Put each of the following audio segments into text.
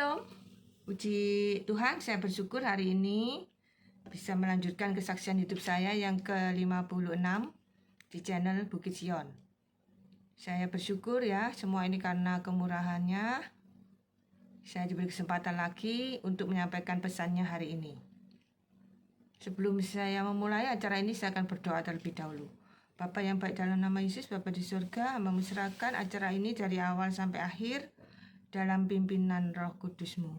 Shalom, puji Tuhan, saya bersyukur hari ini bisa melanjutkan kesaksian hidup saya yang ke-56 di channel Bukit Sion. Saya bersyukur ya, semua ini karena kemurahannya. Saya diberi kesempatan lagi untuk menyampaikan pesannya hari ini. Sebelum saya memulai acara ini, saya akan berdoa terlebih dahulu. Bapa yang baik, dalam nama Yesus, Bapa di surga, hamba menyerahkan acara ini dari awal sampai akhir dalam pimpinan Roh Kudus-Mu.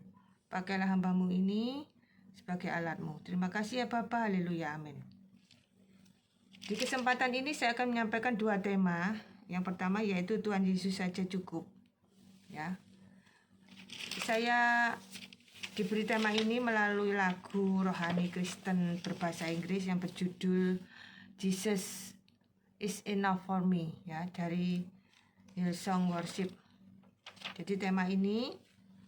Pakailah hamba-Mu ini sebagai alat-Mu. Terima kasih ya Bapa, haleluya, amin. Di kesempatan ini saya akan menyampaikan dua tema. Yang pertama yaitu Tuhan Yesus saja cukup. Ya, saya diberi tema ini melalui lagu rohani Kristen berbahasa Inggris yang berjudul Jesus is Enough for Me, ya, dari Hillsong Worship. Jadi tema ini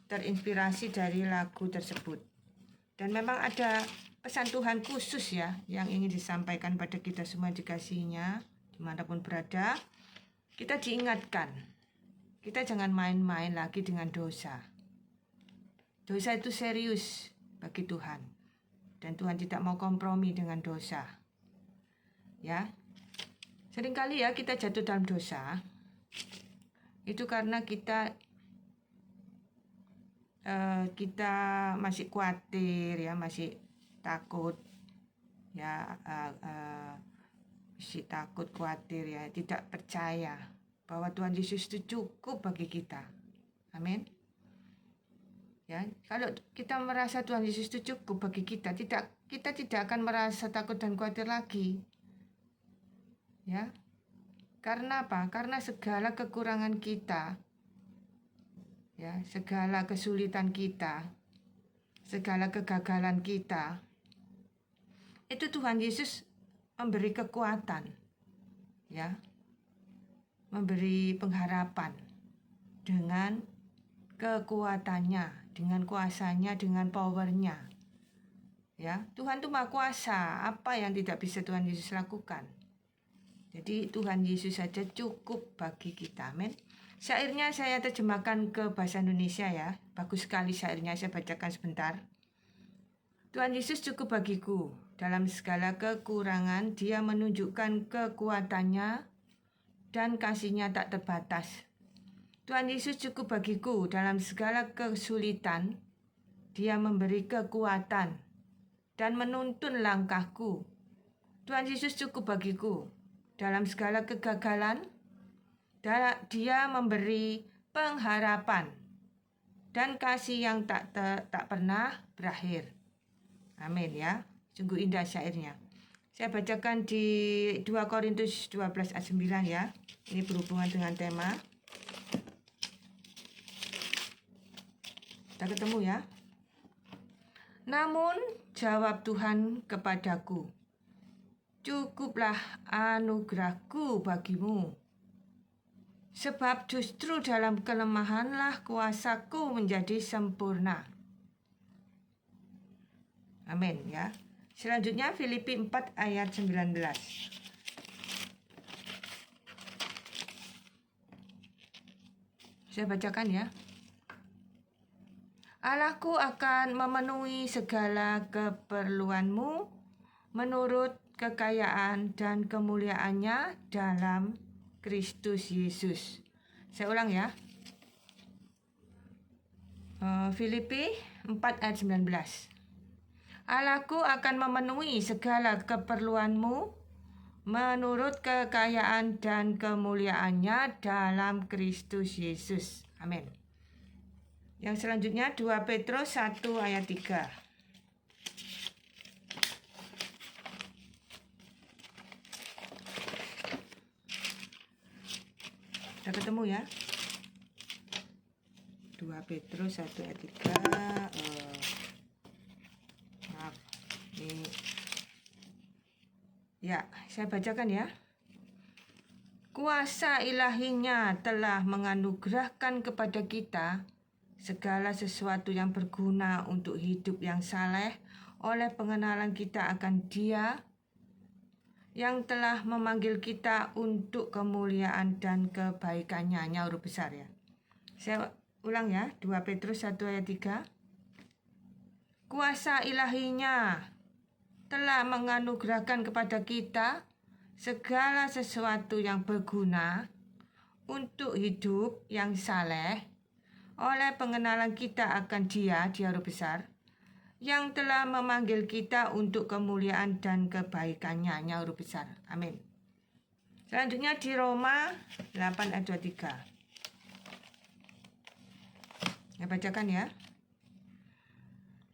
terinspirasi dari lagu tersebut. Dan memang ada pesan Tuhan khusus ya yang ingin disampaikan pada kita semua dikasihinya dimanapun berada. Kita diingatkan, kita jangan main-main lagi dengan dosa. Dosa itu serius bagi Tuhan. Dan Tuhan tidak mau kompromi dengan dosa. Ya, seringkali ya kita jatuh dalam dosa. Itu karena kita masih khawatir ya, masih takut ya, masih takut, khawatir ya, tidak percaya bahwa Tuhan Yesus itu cukup bagi kita. Amin. Ya, kalau kita merasa Tuhan Yesus itu cukup bagi kita tidak akan merasa takut dan khawatir lagi. Ya. Karena apa? Karena segala kekurangan kita, ya, segala kesulitan kita, segala kegagalan kita, itu Tuhan Yesus memberi kekuatan, ya, memberi pengharapan dengan kekuatannya, dengan kuasanya, dengan powernya. Ya, Tuhan itu Maha Kuasa, apa yang tidak bisa Tuhan Yesus lakukan. Jadi Tuhan Yesus saja cukup bagi kita, amin. Syairnya saya terjemahkan ke bahasa Indonesia ya. Bagus sekali syairnya, saya bacakan sebentar. Tuhan Yesus cukup bagiku. Dalam segala kekurangan, Dia menunjukkan kekuatannya dan kasih-Nya tak terbatas. Tuhan Yesus cukup bagiku. Dalam segala kesulitan, Dia memberi kekuatan dan menuntun langkahku. Tuhan Yesus cukup bagiku. Dalam segala kegagalan, Dia memberi pengharapan dan kasih yang tak pernah berakhir. Amin ya. Sungguh indah syairnya. Saya bacakan di 2 Korintus 12 ayat 9 ya. Ini berhubungan dengan tema. Kita ketemu ya. Namun jawab Tuhan kepadaku, cukuplah anugerahku bagimu. Sebab justru dalam kelemahanlah kuasaku menjadi sempurna. Amin ya. Selanjutnya Filipi 4 ayat 19. Saya bacakan ya. Allahku akan memenuhi segala keperluanmu menurut kekayaan dan kemuliaannya dalam Kristus Yesus. Saya ulang ya. Filipi 4 ayat 19. Allahku akan memenuhi segala keperluanmu menurut kekayaan dan kemuliaannya dalam Kristus Yesus. Amin. Yang selanjutnya 2 Petrus 1 ayat 3. Kita ketemu ya. 2 Petrus 1 ayat 3. Maaf. Ini. Ya, saya bacakan ya. Kuasa ilahinya telah menganugerahkan kepada kita segala sesuatu yang berguna untuk hidup yang saleh oleh pengenalan kita akan Dia yang telah memanggil kita untuk kemuliaan dan kebaikannya. Huruf besar ya. Saya Ulang ya, 2 Petrus 1 ayat 3. Kuasa ilahinya telah menganugerahkan kepada kita segala sesuatu yang berguna untuk hidup yang saleh oleh pengenalan kita akan Dia huruf besar, yang telah memanggil kita untuk kemuliaan dan kebaikannya, huruf besar. Amin. Selanjutnya di Roma 8 ayat 23. Saya bacakan ya.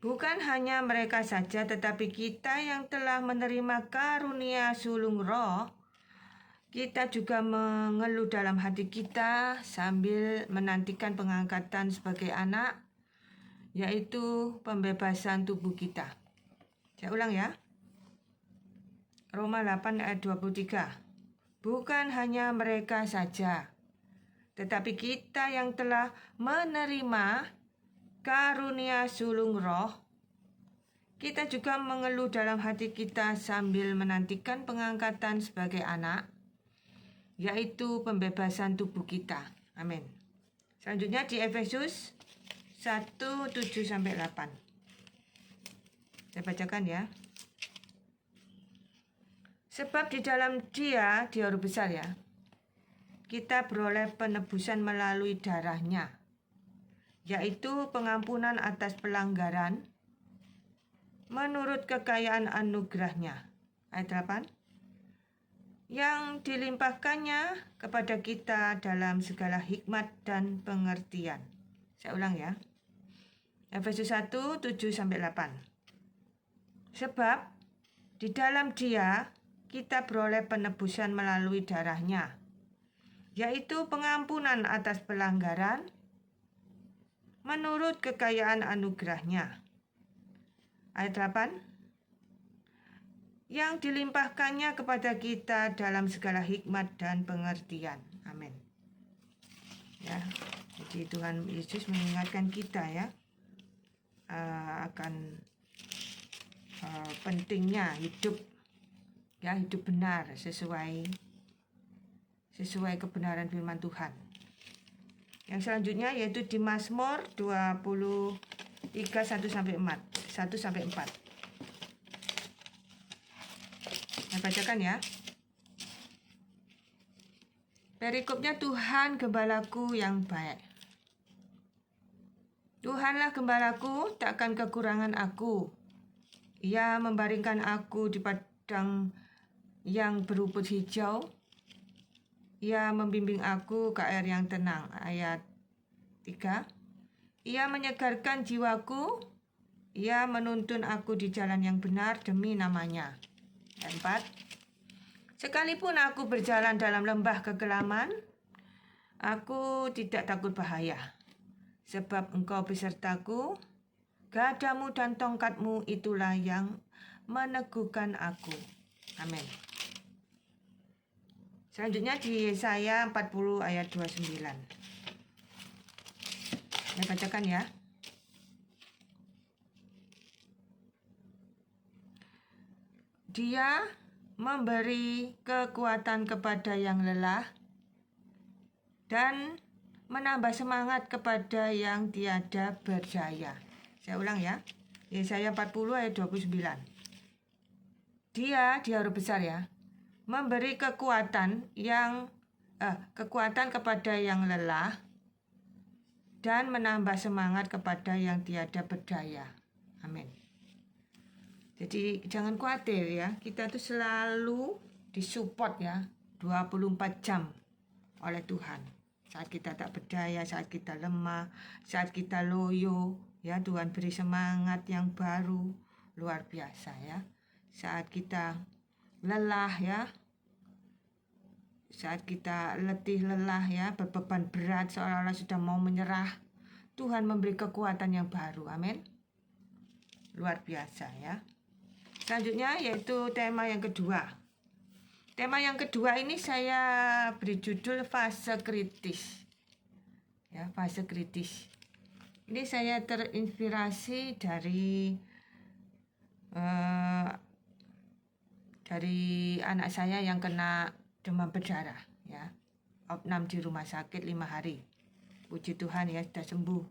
Bukan hanya mereka saja, tetapi kita yang telah menerima karunia sulung roh, kita juga mengeluh dalam hati kita sambil menantikan pengangkatan sebagai anak, yaitu pembebasan tubuh kita. Saya ulang ya. Roma 8 ayat 23. Bukan hanya mereka saja, tetapi kita yang telah menerima karunia sulung roh, kita juga mengeluh dalam hati kita sambil menantikan pengangkatan sebagai anak, yaitu pembebasan tubuh kita. Amin. Selanjutnya di Efesus 1:7-8. Saya bacakan ya. Sebab di dalam Dia huruf besar ya, kita beroleh penebusan melalui darahnya, yaitu pengampunan atas pelanggaran menurut kekayaan anugerahnya. Ayat 8. Yang dilimpahkannya kepada kita dalam segala hikmat dan pengertian. Saya ulang ya. Efesus 1:7-8. Sebab di dalam Dia kita beroleh penebusan melalui darahnya, yaitu pengampunan atas pelanggaran menurut kekayaan anugerahnya. Ayat 8. Yang dilimpahkannya kepada kita dalam segala hikmat dan pengertian. Amin. Ya, jadi Tuhan Yesus mengingatkan kita ya akan pentingnya hidup benar sesuai kebenaran firman Tuhan. Yang selanjutnya yaitu di Mazmur 23 1-4. Saya bacakan ya. Perikopnya, Tuhan gembalaku yang baik. Tuhanlah gembalaku, takkan kekurangan aku. Ia membaringkan aku di padang yang berumput hijau. Ia membimbing aku ke air yang tenang. Ayat 3. Ia menyegarkan jiwaku. Ia menuntun aku di jalan yang benar demi namanya. Ayat 4. Sekalipun aku berjalan dalam lembah kegelaman, aku tidak takut bahaya. Sebab Engkau besertaku, gadamu dan tongkatmu itulah yang meneguhkan aku. Amin. Selanjutnya di Yesaya 40 ayat 29. Saya bacakan ya. Dia memberi kekuatan kepada yang lelah dan menambah semangat kepada yang tiada berdaya. Saya ulang ya. Yesaya 40 ayat 29. Dia huruf besar ya, memberi kekuatan kepada yang lelah dan menambah semangat kepada yang tiada berdaya. Amin. Jadi jangan khawatir ya, kita tuh selalu disupport ya 24 jam oleh Tuhan. Saat kita tak berdaya, saat kita lemah, saat kita loyo, ya Tuhan beri semangat yang baru, luar biasa ya. Saat kita lelah ya, saat kita letih lelah ya, berbeban berat seolah-olah sudah mau menyerah, Tuhan memberi kekuatan yang baru. Amin. Luar biasa ya. Selanjutnya yaitu tema yang kedua. Tema yang kedua ini saya beri judul fase kritis. Ya, fase kritis. Ini saya terinspirasi dari anak saya yang kena demam berdarah ya. Opnam di rumah sakit 5 hari. puji Tuhan ya sudah sembuh.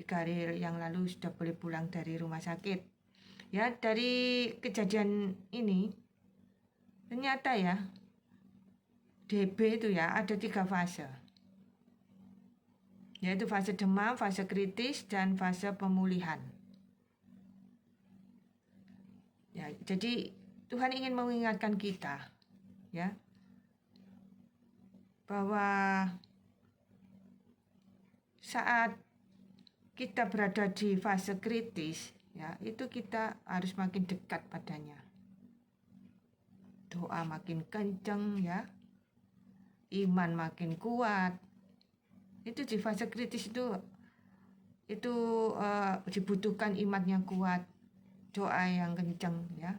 3 hari yang lalu sudah boleh pulang dari rumah sakit. Ya, dari kejadian ini ternyata ya DB itu ya ada 3 fase. Yaitu fase demam, fase kritis, dan fase pemulihan. Ya, jadi Tuhan ingin mengingatkan kita ya bahwa saat kita berada di fase kritis ya, itu kita harus makin dekat padanya. Doa makin kenceng ya, iman makin kuat. Itu di fase kritis itu dibutuhkan iman yang kuat, doa yang kenceng ya.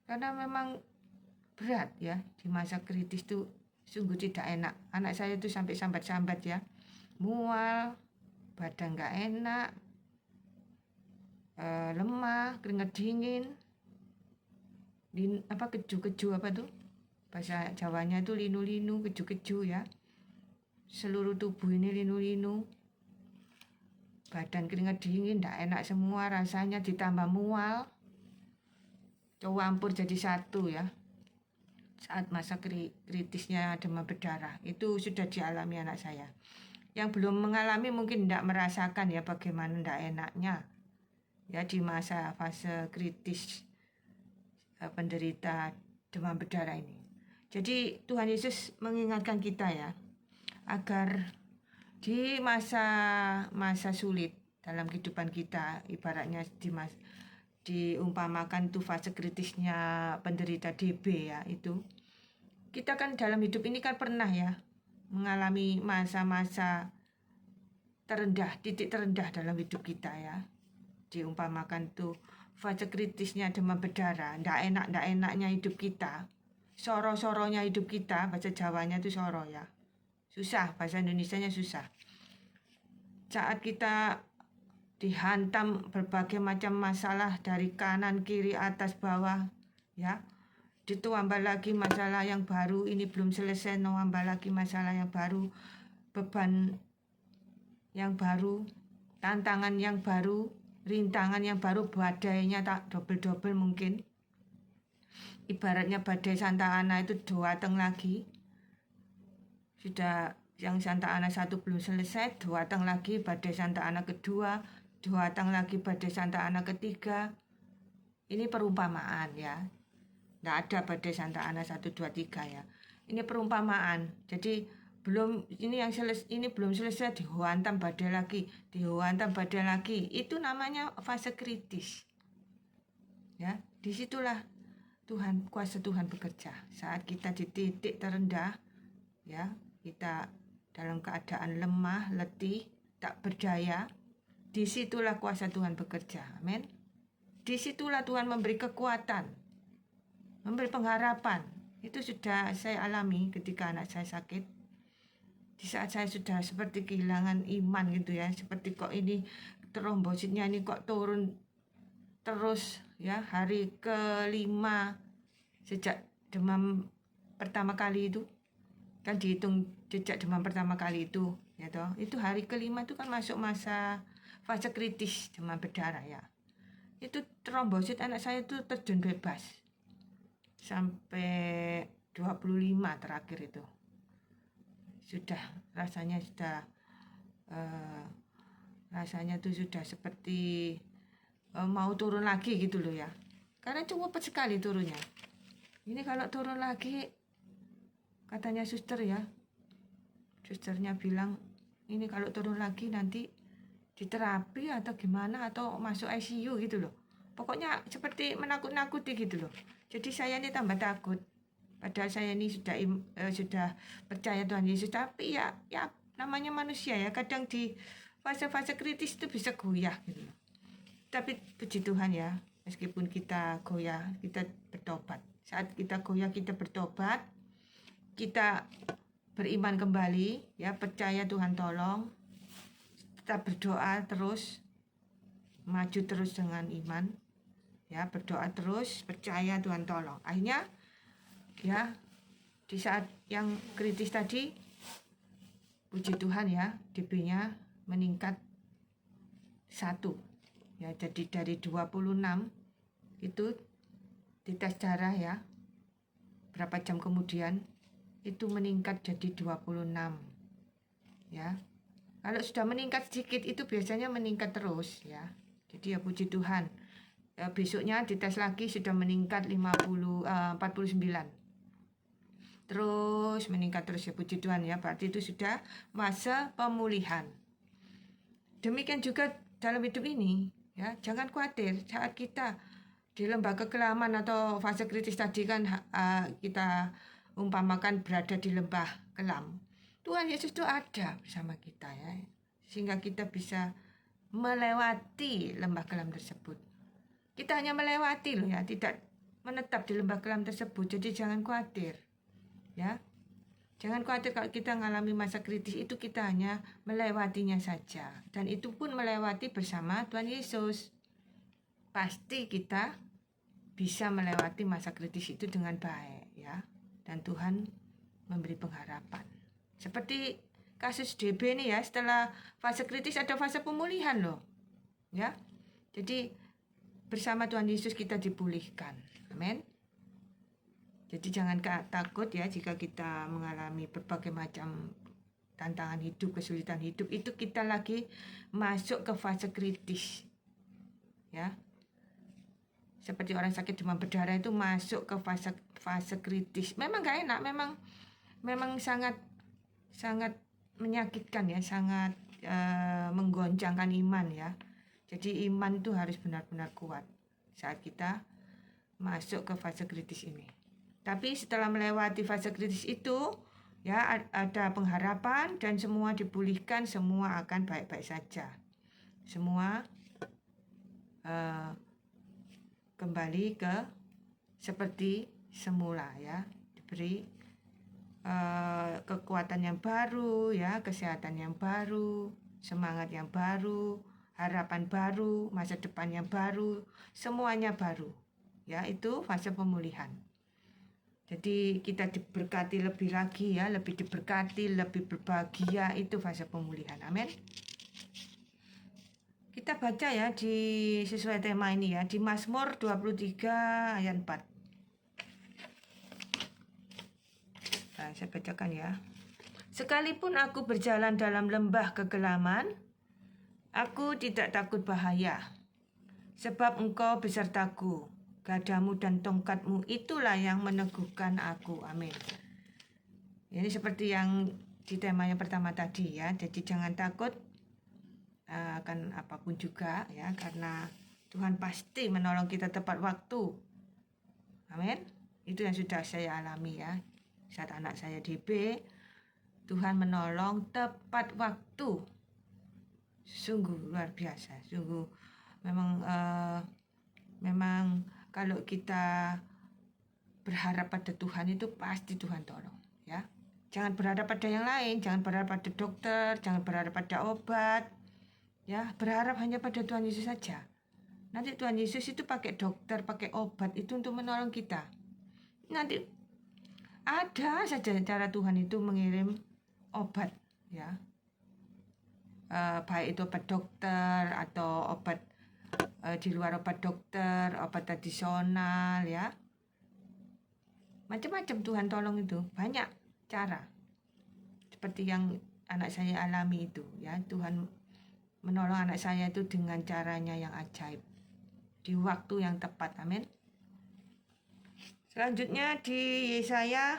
Karena memang berat ya, di masa kritis itu sungguh tidak enak. Anak saya itu sampai sambat-sambat ya, mual, badan nggak enak, lemah, keringat dingin, keju-keju apa tuh, bahasa Jawanya itu linu-linu, keju-keju ya, seluruh tubuh ini linu-linu, badan keringat dingin, nggak enak semua rasanya, ditambah mual, campur jadi satu ya. Saat masa kritisnya demam berdarah itu sudah dialami anak saya. Yang belum mengalami mungkin tidak merasakan ya bagaimana tidak enaknya ya di masa fase kritis penderita demam berdarah ini. Jadi Tuhan Yesus mengingatkan kita ya agar di masa sulit dalam kehidupan kita, ibaratnya diumpamakan tuh fase kritisnya penderita DB ya, itu kita kan dalam hidup ini kan pernah ya mengalami masa-masa terendah, titik terendah dalam hidup kita ya, diumpamakan tuh fase kritisnya demam berdarah, ndak enaknya hidup kita, soro-soronya hidup kita, bahasa Jawanya tuh soro ya, susah, bahasa Indonesianya susah. Saat kita dihantam berbagai macam masalah dari kanan, kiri, atas, bawah ya, ditambah lagi masalah yang baru, ini belum selesai, nambah lagi masalah yang baru, beban yang baru, tantangan yang baru, rintangan yang baru, badainya tak double-double mungkin. Ibaratnya badai Santa Ana itu datang lagi, sudah yang Santa Ana 1 belum selesai, datang lagi badai Santa Ana kedua, datang lagi badai Santa Ana ketiga. Ini perumpamaan ya, tidak ada badai Santa Ana 1, 2, 3 ya. Ini perumpamaan. Jadi ini belum selesai, dihantam badai lagi. Itu namanya fase kritis. Ya, disitulah kuasa Tuhan bekerja. Saat kita di titik terendah, ya, kita dalam keadaan lemah, letih, tak berdaya, disitulah kuasa Tuhan bekerja. Amin. Disitulah Tuhan memberi kekuatan, memberi pengharapan. Itu sudah saya alami ketika anak saya sakit. Di saat saya sudah seperti kehilangan iman gitu ya, seperti kok ini trombositnya ini kok turun terus ya, hari ke-5 sejak demam pertama kali itu, kan dihitung sejak demam pertama kali itu ya toh, itu hari ke-5 itu kan masuk masa fase kritis demam berdarah ya. Itu trombosit anak saya itu terjun bebas sampai 25 terakhir itu. Sudah rasanya tuh sudah seperti mau turun lagi gitu loh ya. Karena cepat sekali turunnya. Ini kalau turun lagi, katanya susternya bilang, ini kalau turun lagi nanti diterapi atau gimana, atau masuk ICU gitu loh. Pokoknya seperti menakut-nakuti gitu loh. Jadi saya ini tambah takut. Padahal saya ini sudah percaya Tuhan Yesus, tapi ya namanya manusia ya, kadang di fase-fase kritis itu bisa goyah gitu. Tapi puji Tuhan ya, meskipun kita goyah, kita bertobat. Saat kita goyah, kita bertobat, kita beriman kembali ya, percaya Tuhan tolong, kita berdoa terus, maju terus dengan iman ya, berdoa terus, percaya Tuhan tolong. Akhirnya ya, di saat yang kritis tadi, Puji Tuhan ya, DP-nya meningkat 1. Ya, jadi dari 26 itu dites darah ya. Berapa jam kemudian itu meningkat jadi 26. Ya. Kalau sudah meningkat sedikit itu biasanya meningkat terus ya. Jadi ya puji Tuhan. Ya, besoknya dites lagi sudah meningkat 49. Terus meningkat terus ya puji Tuhan ya. Berarti itu sudah masa pemulihan. Demikian juga dalam hidup ini ya. Jangan khawatir saat kita di lembaga kelaman atau fase kritis tadi kan kita umpamakan berada di lembah kelam. Tuhan Yesus itu ada bersama kita ya. Sehingga kita bisa melewati lembah kelam tersebut. Kita hanya melewati loh ya, tidak menetap di lembah kelam tersebut. Jadi jangan khawatir. Ya, jangan khawatir kalau kita mengalami masa kritis itu kita hanya melewatinya saja. Dan itu pun melewati bersama Tuhan Yesus. Pasti kita bisa melewati masa kritis itu dengan baik ya. Dan Tuhan memberi pengharapan. Seperti kasus DB ini ya, setelah fase kritis ada fase pemulihan loh. Ya. Jadi bersama Tuhan Yesus kita dipulihkan. Amin. Jadi jangan takut ya jika kita mengalami berbagai macam tantangan hidup, kesulitan hidup, itu kita lagi masuk ke fase kritis. Ya. Seperti orang sakit demam berdarah itu masuk ke fase kritis. Memang gak enak, memang sangat menyakitkan ya, sangat menggoncangkan iman ya. Jadi iman itu harus benar-benar kuat saat kita masuk ke fase kritis ini. Tapi setelah melewati fase kritis itu, ya ada pengharapan dan semua dipulihkan, semua akan baik-baik saja. Semua kembali ke seperti semula ya, diberi kekuatan yang baru ya, kesehatan yang baru, semangat yang baru, harapan baru, masa depan yang baru, semuanya baru. Ya, itu fase pemulihan. Jadi kita diberkati lebih lagi ya, lebih diberkati, lebih berbahagia, itu fase pemulihan. Amin. Kita baca ya di sesuai tema ini ya, di Mazmur 23 ayat 4. Nah, saya bacakan ya. Sekalipun aku berjalan dalam lembah kegelaman, aku tidak takut bahaya, sebab Engkau besertaku. Gadamu dan tongkatmu itulah yang meneguhkan aku. Amin. Ini seperti yang di tema yang pertama tadi ya. Jadi jangan takut akan apapun juga ya, karena Tuhan pasti menolong kita tepat waktu. Amin. Itu yang sudah saya alami ya. Saat anak saya DB, Tuhan menolong tepat waktu. Sungguh luar biasa. Sungguh memang kalau kita berharap pada Tuhan itu pasti Tuhan tolong ya. Jangan berharap pada yang lain, jangan berharap pada dokter, jangan berharap pada obat. Ya, berharap hanya pada Tuhan Yesus saja. Nanti Tuhan Yesus itu pakai dokter, pakai obat itu untuk menolong kita. Nanti ada saja cara Tuhan itu mengirim obat ya. Baik itu obat dokter atau obat di luar obat dokter, obat tradisional ya. Macam-macam Tuhan tolong itu, banyak cara. Seperti yang anak saya alami itu ya, Tuhan menolong anak saya itu dengan caranya yang ajaib. Di waktu yang tepat, amin. Selanjutnya di Yesaya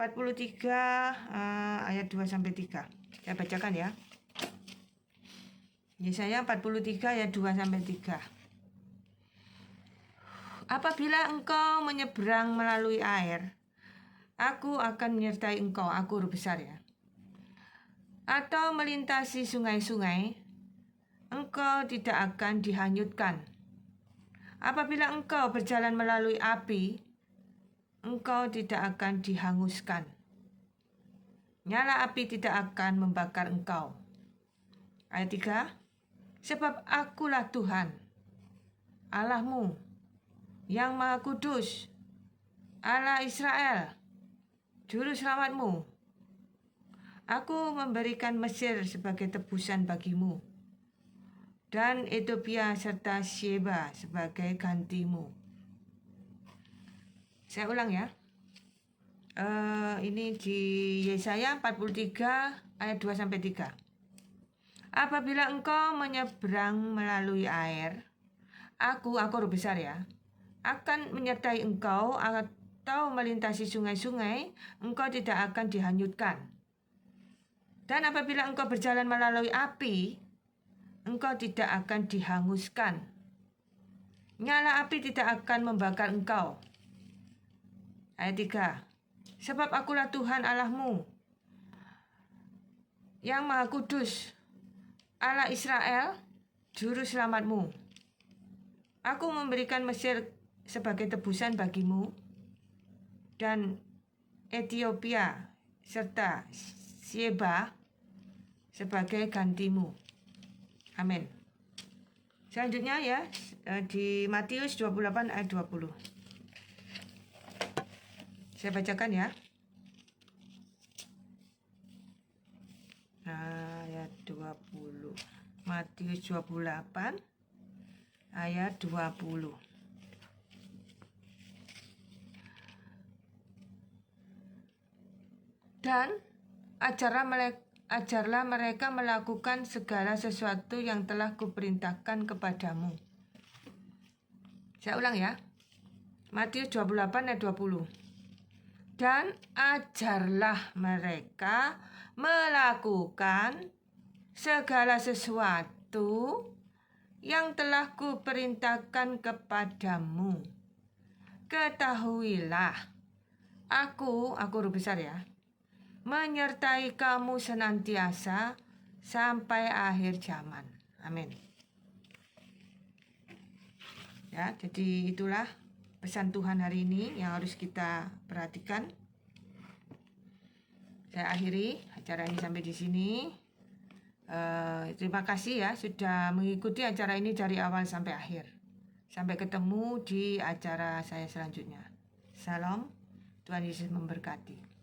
43 ayat 2-3. Saya bacakan ya. Yesaya 43 ayat 2-3. Apabila engkau menyeberang melalui air, aku akan menyertai engkau, aku huruf besar ya. Atau melintasi sungai-sungai, engkau tidak akan dihanyutkan. Apabila engkau berjalan melalui api, engkau tidak akan dihanguskan. Nyala api tidak akan membakar engkau. Ayat 3. Sebab akulah Tuhan, Allahmu, yang Maha Kudus, Allah Israel, Juru Selamatmu. Aku memberikan Mesir sebagai tebusan bagimu, dan Ethiopia serta Sheba sebagai gantimu. Saya ulang ya. Ini di Yesaya 43 ayat 2-3. Apabila engkau menyeberang melalui air, aku huruf besar ya, akan menyertai engkau, atau melintasi sungai-sungai, engkau tidak akan dihanyutkan. Dan apabila engkau berjalan melalui api, engkau tidak akan dihanguskan. Nyala api tidak akan membakar engkau. Ayat 3. Sebab akulah Tuhan Allahmu, yang Maha Kudus, Allah Israel, juru selamatmu. Aku memberikan Mesir sebagai tebusan bagimu, dan Ethiopia serta Sheba sebagai gantimu. Amin. Selanjutnya ya, di Matius 28 ayat 20. Saya bacakan ya. Ayat 20. Matius 28 ayat 20. Dan ajarlah mereka melakukan segala sesuatu yang telah kuperintahkan kepadamu. Saya ulang ya. Matius 28 ayat 20. Dan ajarlah mereka melakukan segala sesuatu yang telah kuperintahkan kepadamu. Ketahuilah, aku huruf besar ya, menyertai kamu senantiasa sampai akhir zaman. Amin. Ya, jadi itulah pesan Tuhan hari ini yang harus kita perhatikan. Saya akhiri acara ini sampai di sini. Terima kasih ya sudah mengikuti acara ini dari awal sampai akhir. Sampai ketemu di acara saya selanjutnya. Salam, Tuhan Yesus memberkati.